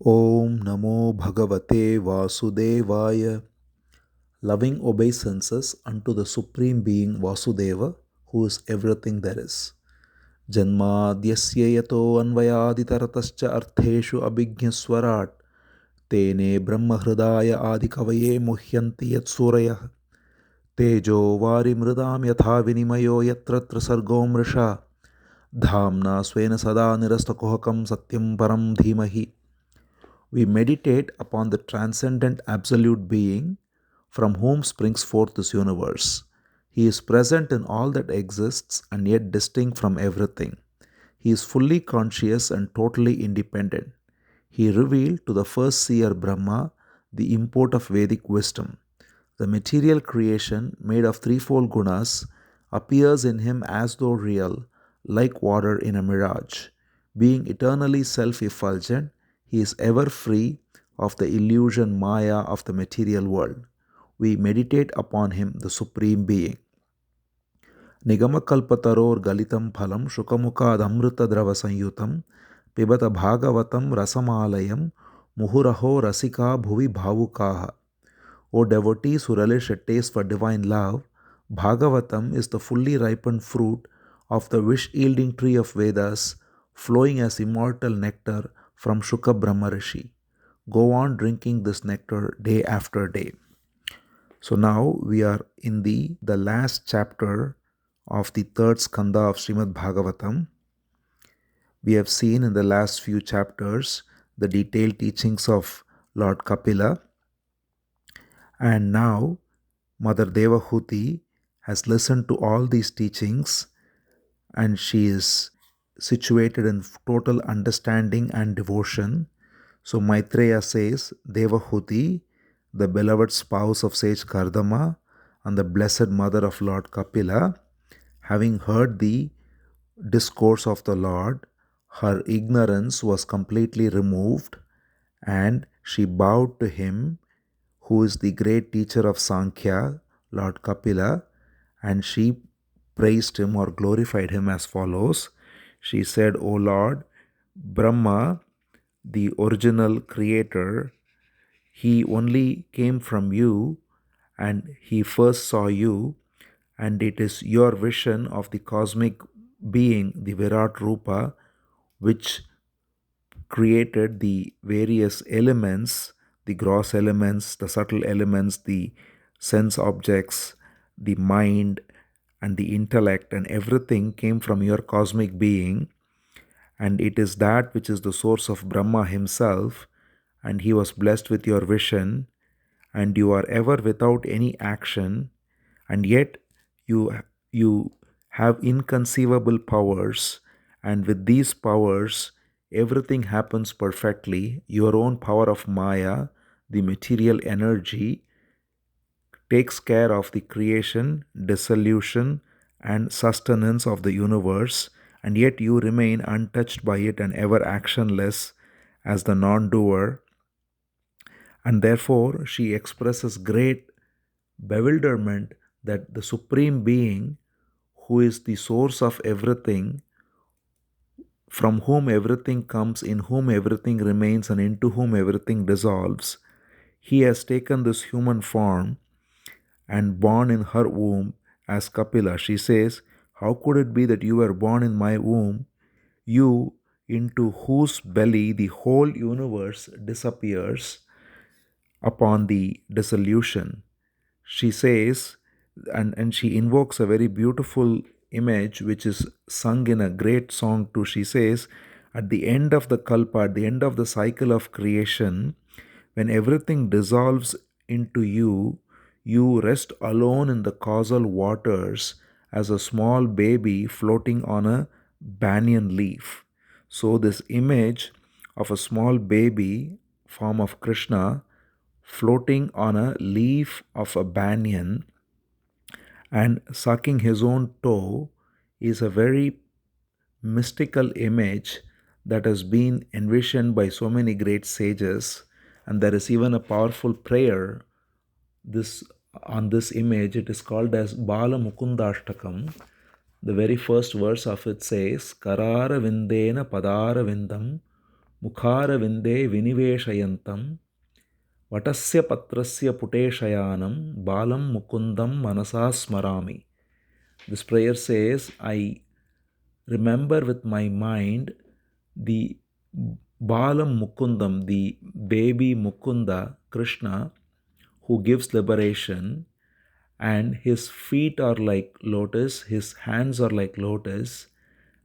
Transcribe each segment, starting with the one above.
Om Namo Bhagavate Vasudevaya. Loving obeisances unto the Supreme Being Vasudeva, who is everything there is. Janmadyasya yato anvayaditaratascha artheshu abhignaswarat tene brahmahridaya adikavaye muhyanti yat surayah tejo vari mridam yatha vinimayo yatra sargo mrisha dhamna svena sada nirastakohakam satyam param dhimahi. We meditate upon the transcendent absolute being from whom springs forth this universe. He is present in all that exists and yet distinct from everything. He is fully conscious and totally independent. He revealed to the first seer Brahma the import of Vedic wisdom. The material creation, made of threefold gunas, appears in him as though real, like water in a mirage. Being eternally self effulgent, he is ever free of the illusion maya of the material world. We meditate upon him, the Supreme Being. Nigamakalpataror galitam phalam shukamukadamrita drava sanyutam pibata bhagavatam rasamalayam muhuraho rasika bhuvi bhavukaha. O devotees who relish a taste for divine love, Bhagavatam is the fully ripened fruit of the wish-yielding tree of Vedas, flowing as immortal nectar from Shuka Brahma Rishi. Go on drinking this nectar day after day. So now we are in the last chapter of the third Skandha of Srimad Bhagavatam. We have seen in the last few chapters the detailed teachings of Lord Kapila. And now Mother Devahuti has listened to all these teachings and she is situated in total understanding and devotion. So Maitreya says, Devahuti, the beloved spouse of sage Kardama and the blessed mother of Lord Kapila, having heard the discourse of the Lord, her ignorance was completely removed and she bowed to him, who is the great teacher of Sankhya, Lord Kapila, and she praised him or glorified him as follows. She said, O Lord, Brahma, the original creator, he only came from you and he first saw you, and it is your vision of the cosmic being, the Virat Rupa, which created the various elements, the gross elements, the subtle elements, the sense objects, the mind, and the intellect, and everything came from your cosmic being. And it is that which is the source of Brahma himself, and he was blessed with your vision, and you are ever without any action, and yet you have inconceivable powers, and with these powers everything happens perfectly. Your own power of Maya, the material energy, takes care of the creation, dissolution, and sustenance of the universe, and yet you remain untouched by it and ever actionless as the non-doer. And therefore she expresses great bewilderment that the Supreme Being, who is the source of everything, from whom everything comes, in whom everything remains, and into whom everything dissolves, he has taken this human form and born in her womb as Kapila. She says, how could it be that you were born in my womb, you into whose belly the whole universe disappears upon the dissolution? She says, and she invokes a very beautiful image which is sung in a great song too. She says, at the end of the kalpa, at the end of the cycle of creation, when everything dissolves into you, you rest alone in the causal waters as a small baby floating on a banyan leaf. So this image of a small baby, form of Krishna, floating on a leaf of a banyan and sucking his own toe, is a very mystical image that has been envisioned by so many great sages. And there is even a powerful prayer this on this image. It is called as Bala Mukundashtakam. The very first verse of it says, Karara Vindena Padara Vindam mukhara vinde viniveshayantam vatasya patrasya puteshayanam balam mukundam manasa smarami. This prayer says, I remember with my mind the Balam Mukundam, the baby Mukunda, Krishna, who gives liberation, and his feet are like lotus, his hands are like lotus,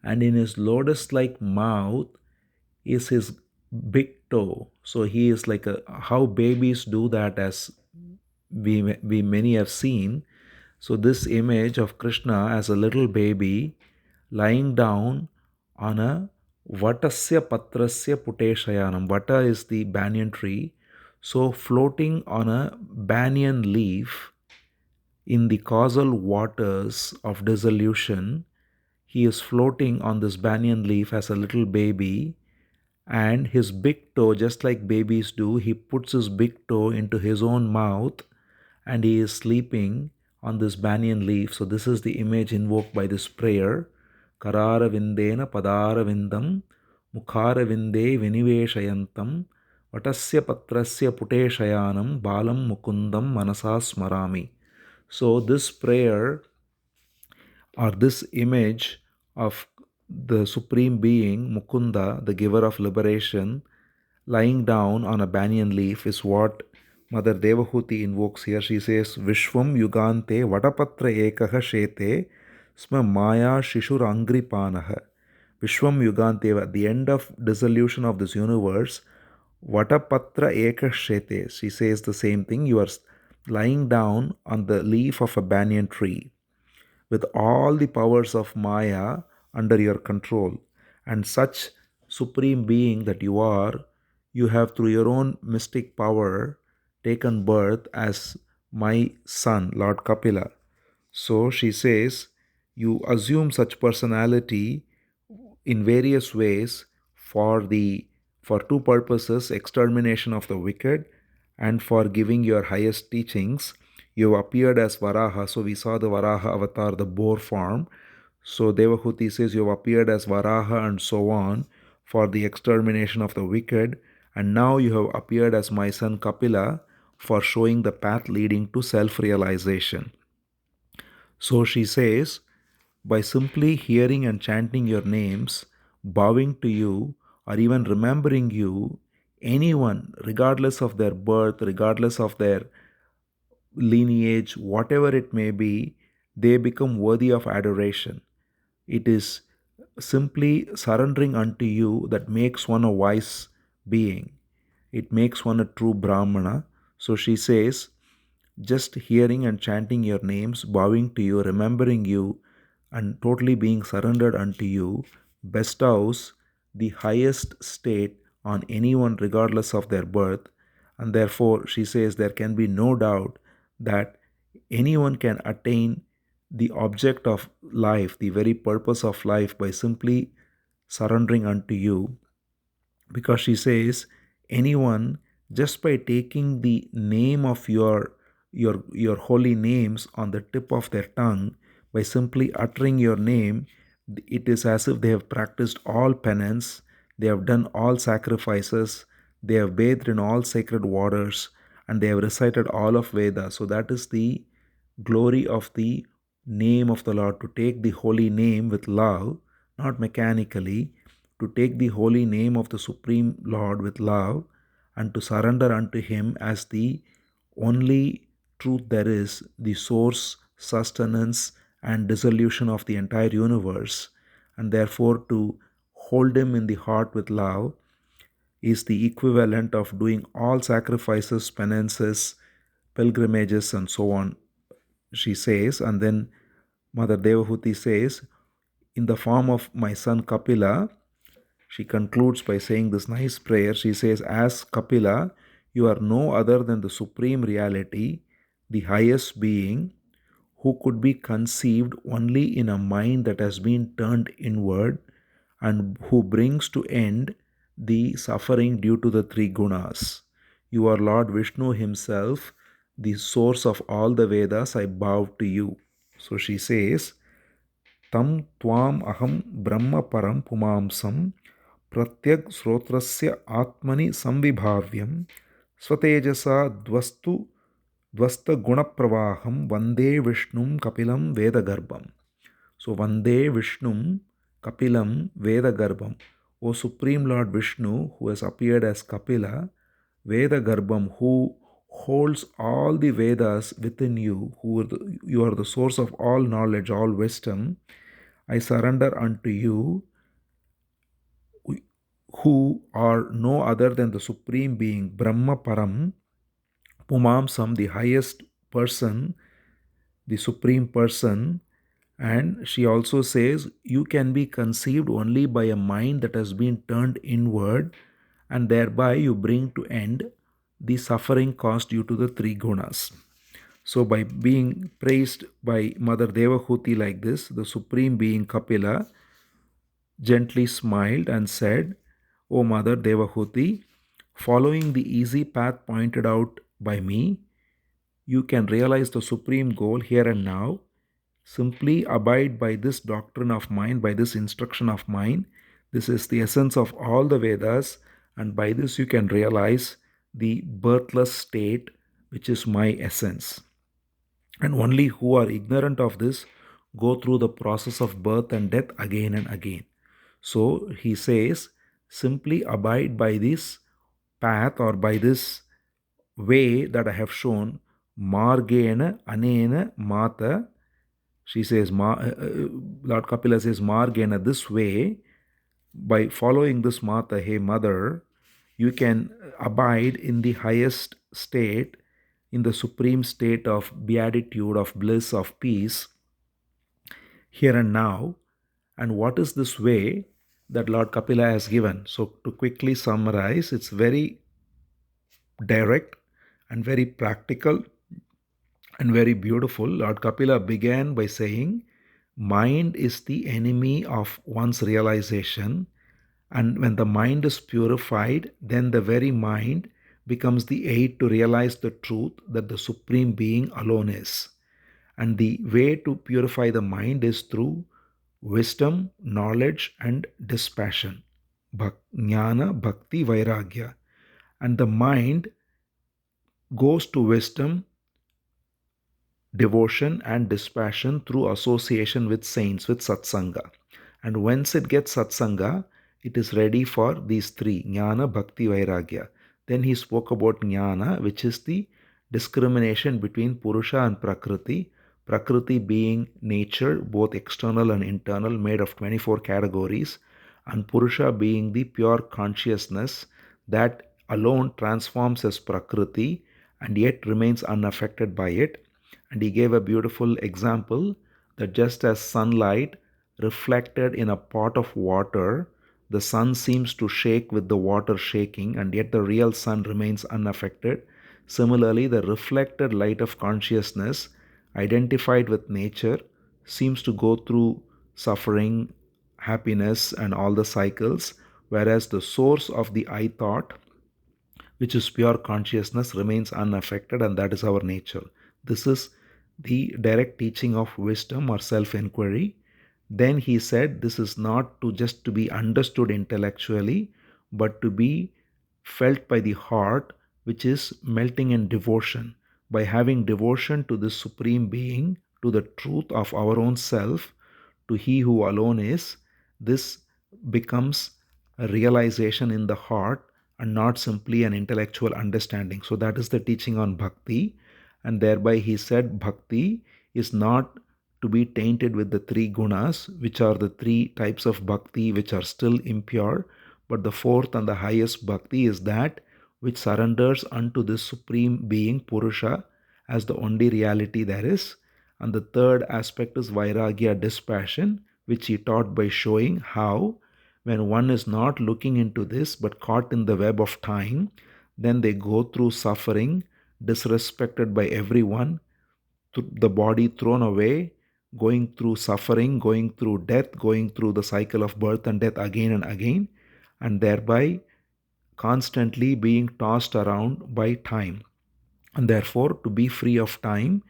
and in his lotus like mouth is his big toe. So he is like how babies do that, as we many have seen. So this image of Krishna as a little baby lying down on a Vatasya Patrasya Puteshayanam. Vata is the banyan tree. So floating on a banyan leaf in the causal waters of dissolution, he is floating on this banyan leaf as a little baby, and his big toe, just like babies do, he puts his big toe into his own mouth and he is sleeping on this banyan leaf. So this is the image invoked by this prayer. Karara vindena padara vindam mukhara vinde viniveshayantam vatasya patrasya puteshayanam balam mukundam manasa smarami. So this prayer, or this image of the Supreme Being, Mukunda, the giver of liberation, lying down on a banyan leaf, is what Mother Devahuti invokes here. She says, Vishwam Yugante Vatapatra Ekaha Shete Sma Maya Shishur Angripanaha. Vishwam Yugante, at the end of dissolution of this universe, Vatapatra Eka Shete. She says the same thing. You are lying down on the leaf of a banyan tree with all the powers of Maya under your control. And such supreme being that you are, you have through your own mystic power taken birth as my son, Lord Kapila. So she says, you assume such personality in various ways for two purposes: extermination of the wicked and for giving your highest teachings. You appeared as Varaha, so we saw the Varaha avatar, the boar form. So Devahuti says you have appeared as Varaha and so on for the extermination of the wicked, and now you have appeared as my son Kapila for showing the path leading to self-realization. So she says, by simply hearing and chanting your names, bowing to you, or even remembering you, anyone, regardless of their birth, regardless of their lineage, whatever it may be, they become worthy of adoration. It is simply surrendering unto you that makes one a wise being. It makes one a true Brahmana. So she says, just hearing and chanting your names, bowing to you, remembering you, and totally being surrendered unto you bestows the highest state on anyone regardless of their birth. And therefore, she says there can be no doubt that anyone can attain the object of life, the very purpose of life, by simply surrendering unto you. Because she says, anyone, just by taking the name of your holy names on the tip of their tongue, by simply uttering your name, it is as if they have practiced all penance, they have done all sacrifices, they have bathed in all sacred waters, and they have recited all of Veda. So that is the glory of the name of the Lord, to take the holy name with love, not mechanically, to take the holy name of the Supreme Lord with love, and to surrender unto Him as the only truth there is, the source, sustenance, and dissolution of the entire universe, and therefore to hold Him in the heart with love is the equivalent of doing all sacrifices, penances, pilgrimages, and so on, she says. And then Mother Devahuti says, in the form of my son Kapila, she concludes by saying this nice prayer. She says, as Kapila, you are no other than the supreme reality, the highest being, who could be conceived only in a mind that has been turned inward, and who brings to end the suffering due to the three gunas. You are Lord Vishnu himself, the source of all the Vedas. I bow to you. So she says, Tam Tvam Aham Brahma Param Pumamsam pratyag srotrasya atmani samvibhavyam swatejasa dvasta gunapravaham vande vishnum kapilam vedagarbham. So Vande Vishnum Kapilam Vedagarbham. O Supreme Lord Vishnu, who has appeared as Kapila, Vedagarbham, who holds all the Vedas within you, you are the source of all knowledge, all wisdom. I surrender unto you, who are no other than the Supreme Being, Brahma Param, Pumamsam, the highest person, the Supreme Person. And she also says, you can be conceived only by a mind that has been turned inward, and thereby you bring to end the suffering caused due to the three gunas. So, by being praised by Mother Devahuti like this, the Supreme Being Kapila gently smiled and said, O Mother Devahuti, following the easy path pointed out by me, you can realize the supreme goal here and now. Simply abide by this doctrine of mine, by this instruction of mine. This is the essence of all the Vedas, and by this you can realize the birthless state, which is my essence. And only who are ignorant of this go through the process of birth and death again and again. So he says, simply abide by this path or by this way that I have shown, margena anena mata. She says, Lord Kapila says, margena, this way, by following this mata, hey mother, you can abide in the highest state, in the supreme state of beatitude, of bliss, of peace, here and now. And what is this way that Lord Kapila has given? So, to quickly summarize, it's very direct and very practical and very beautiful. Lord Kapila began by saying, mind is the enemy of one's realization, and when the mind is purified, then the very mind becomes the aid to realize the truth that the Supreme Being alone is. And the way to purify the mind is through wisdom, knowledge, and dispassion. Jnana, bhakti, vairagya. And the mind goes to wisdom, devotion, and dispassion through association with saints, with satsanga. And once it gets satsanga, it is ready for these three, jnana, bhakti, vairagya. Then he spoke about jnana, which is the discrimination between purusha and prakriti. Prakriti being nature, both external and internal, made of 24 categories, and purusha being the pure consciousness that alone transforms as prakriti and yet remains unaffected by it. And he gave a beautiful example that just as sunlight reflected in a pot of water, the sun seems to shake with the water shaking, and yet the real sun remains unaffected. Similarly, the reflected light of consciousness, identified with nature, seems to go through suffering, happiness, and all the cycles, whereas the source of the I thought, which is pure consciousness, remains unaffected, and that is our nature. This is the direct teaching of wisdom or self-inquiry. Then he said this is not to just to be understood intellectually, but to be felt by the heart, which is melting in devotion. By having devotion to the Supreme Being, to the truth of our own self, to He who alone is, this becomes a realization in the heart and not simply an intellectual understanding. So that is the teaching on bhakti. And thereby he said bhakti is not to be tainted with the three gunas, which are the three types of bhakti which are still impure. But the fourth and the highest bhakti is that which surrenders unto this Supreme Being, Purusha, as the only reality there is. And the third aspect is vairagya, dispassion, which he taught by showing how when one is not looking into this but caught in the web of time, then they go through suffering, disrespected by everyone, the body thrown away, going through suffering, going through death, going through the cycle of birth and death again and again, and thereby constantly being tossed around by time. And therefore, to be free of time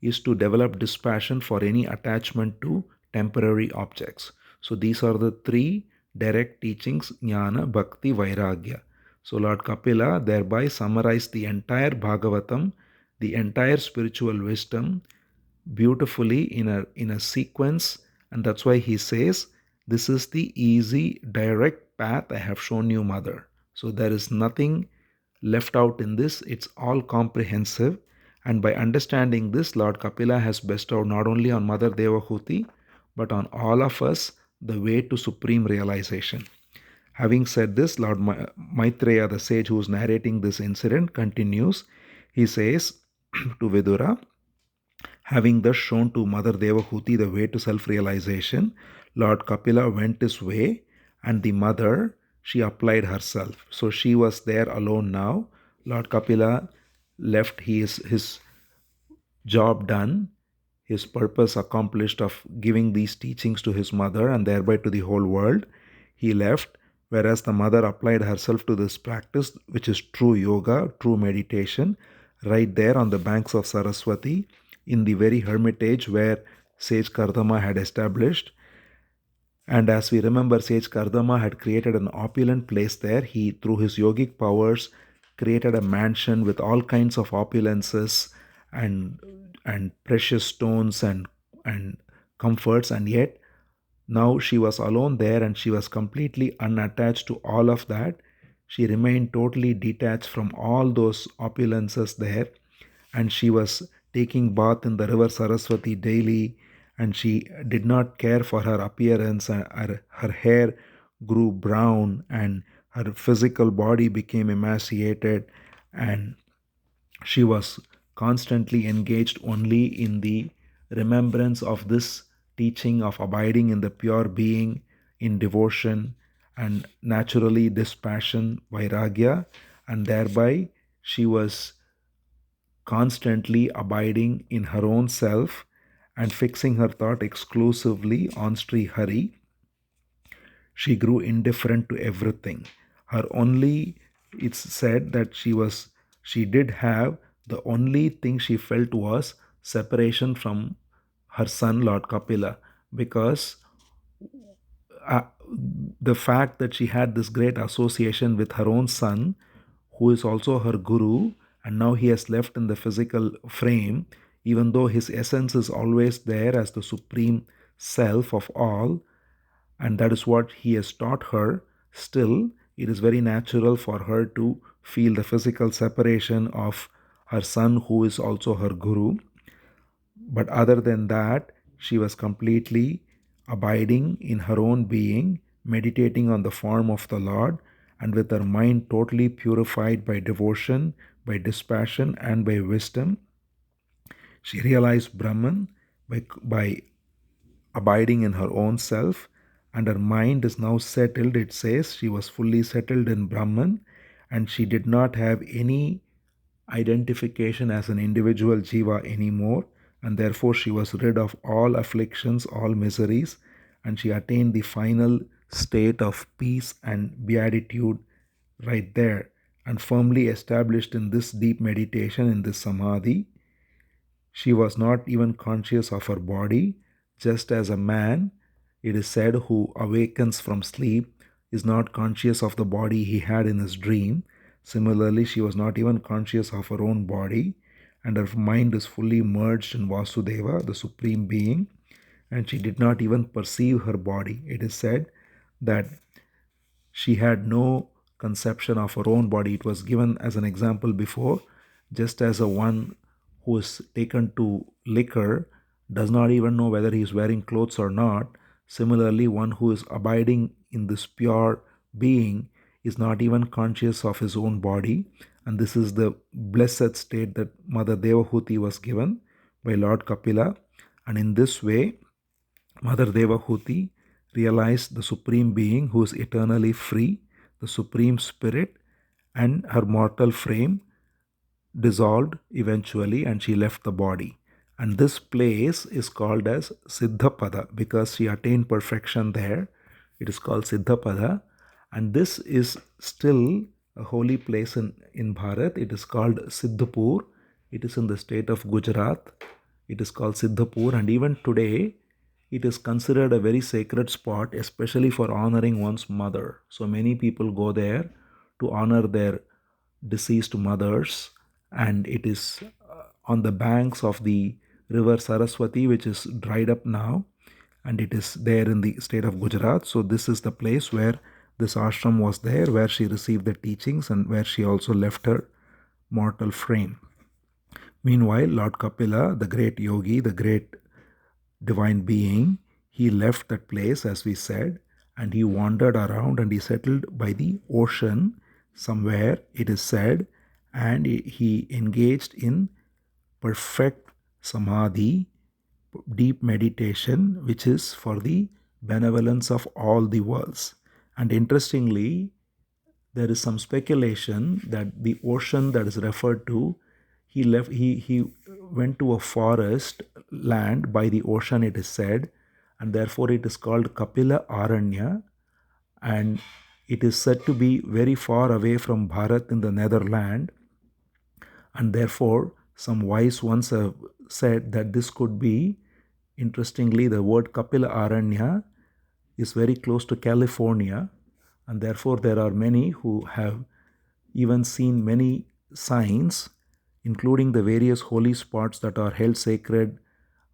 is to develop dispassion for any attachment to temporary objects. So these are the three direct teachings, jnana, bhakti, vairagya. So Lord Kapila thereby summarized the entire Bhagavatam, the entire spiritual wisdom, beautifully in a sequence, and that's why he says, this is the easy direct path I have shown you, mother. So there is nothing left out in this, it's all comprehensive. And by understanding this, Lord Kapila has bestowed not only on Mother Devahuti but on all of us the way to supreme realization. Having said this, Lord Maitreya, the sage who is narrating this incident, continues. He says to Vidura, having thus shown to Mother Devahuti the way to self-realization, Lord Kapila went his way, and the mother, she applied herself. So she was there alone now. Lord Kapila left his job done, his purpose accomplished of giving these teachings to his mother and thereby to the whole world. He left, whereas the mother applied herself to this practice, which is true yoga, true meditation, right there on the banks of Saraswati, in the very hermitage where Sage Kardama had established. And as we remember, Sage Kardama had created an opulent place there. He, through his yogic powers, created a mansion with all kinds of opulences and precious stones and comforts, and yet now she was alone there and she was completely unattached to all of that. She remained totally detached from all those opulences there, and she was taking bath in the river Saraswati daily, and she did not care for her appearance. Her hair grew brown and her physical body became emaciated, and she was constantly engaged only in the remembrance of this teaching of abiding in the pure being, in devotion, and naturally dispassion, vairagya, and thereby she was constantly abiding in her own self and fixing her thought exclusively on Sri Hari. She grew indifferent to everything. Her only, it's said that she did have, the only thing she felt was separation from her son, Lord Kapila, because uh, the fact that she had this great association with her own son, who is also her guru, and now he has left in the physical frame, even though his essence is always there as the supreme self of all, and that is what he has taught her, still it is very natural for her to feel the physical separation of her son, who is also her guru. But other than that, she was completely abiding in her own being, meditating on the form of the Lord, and with her mind totally purified by devotion, by dispassion, and by wisdom. She realized Brahman by abiding in her own self, and her mind is now settled. It says she was fully settled in Brahman, and she did not have any identification as an individual jiva anymore, and therefore she was rid of all afflictions, all miseries, and she attained the final state of peace and beatitude right there, and firmly established in this deep meditation, in this samadhi. She was not even conscious of her body, just as a man, it is said, who awakens from sleep is not conscious of the body he had in his dream. Similarly, she was not even conscious of her own body, and her mind is fully merged in Vasudeva, the Supreme Being, and she did not even perceive her body. It is said that she had no conception of her own body. It was given as an example before, just as a one who is taken to liquor does not even know whether he is wearing clothes or not. Similarly, one who is abiding in this pure being is not even conscious of his own body. And this is the blessed state that Mother Devahuti was given by Lord Kapila. And in this way, Mother Devahuti realized the Supreme Being who is eternally free, the Supreme Spirit, and her mortal frame dissolved eventually, and she left the body. And this place is called as Siddhapada because she attained perfection there. It is called Siddhapada, and this is still a holy place in Bharat. It is called Siddhapur. It is in the state of Gujarat. It is called Siddhapur, and even today it is considered a very sacred spot, especially for honoring one's mother. So many people go there to honor their deceased mothers, and it is on the banks of the river Saraswati, which is dried up now, and it is there in the state of Gujarat. So this is the place where this ashram was there, where she received the teachings and where she also left her mortal frame. Meanwhile, Lord Kapila, the great yogi, the great divine being, he left that place, as we said, and he wandered around and he settled by the ocean somewhere, it is said, and he engaged in perfect samadhi, deep meditation, which is for the benevolence of all the worlds. And interestingly, there is some speculation that the ocean that is referred to, he went to a forest land by the ocean, it is said, and therefore it is called Kapila Aranya, and it is said to be very far away from Bharat in the Netherland, and therefore some wise ones have said that this could be, interestingly, the word Kapila Aranya is very close to California, and therefore there are many who have even seen many signs, including the various holy spots that are held sacred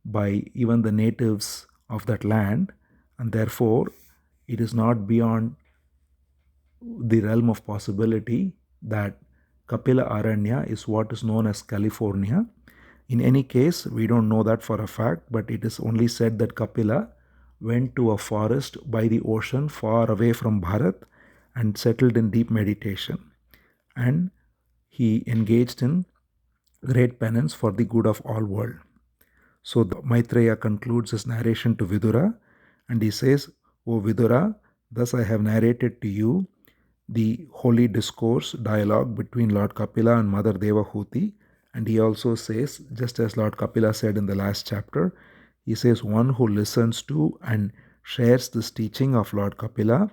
by even the natives of that land, and therefore it is not beyond the realm of possibility that Kapila Aranya is what is known as California. In any case, we don't know that for a fact, but it is only said that Kapila went to a forest by the ocean far away from Bharat and settled in deep meditation. And he engaged in great penance for the good of all world. So Maitreya concludes his narration to Vidura, and he says, O Vidura, thus I have narrated to you the holy discourse, dialogue between Lord Kapila and Mother Devahuti. And he also says, just as Lord Kapila said in the last chapter, he says, one who listens to and shares this teaching of Lord Kapila,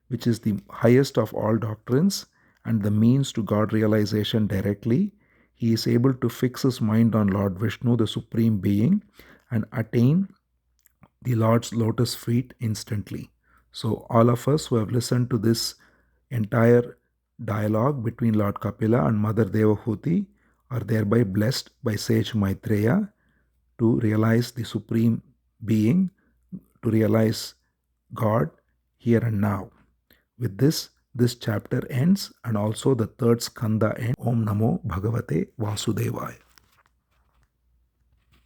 which is the highest of all doctrines and the means to God realization directly, he is able to fix his mind on Lord Vishnu, the Supreme Being, and attain the Lord's lotus feet instantly. So all of us who have listened to this entire dialogue between Lord Kapila and Mother Devahuti are thereby blessed by sage Maitreya to realize the Supreme Being, to realize God here and now. With this chapter ends, and also the third Skandha ends. Om Namo Bhagavate Vasudevaya.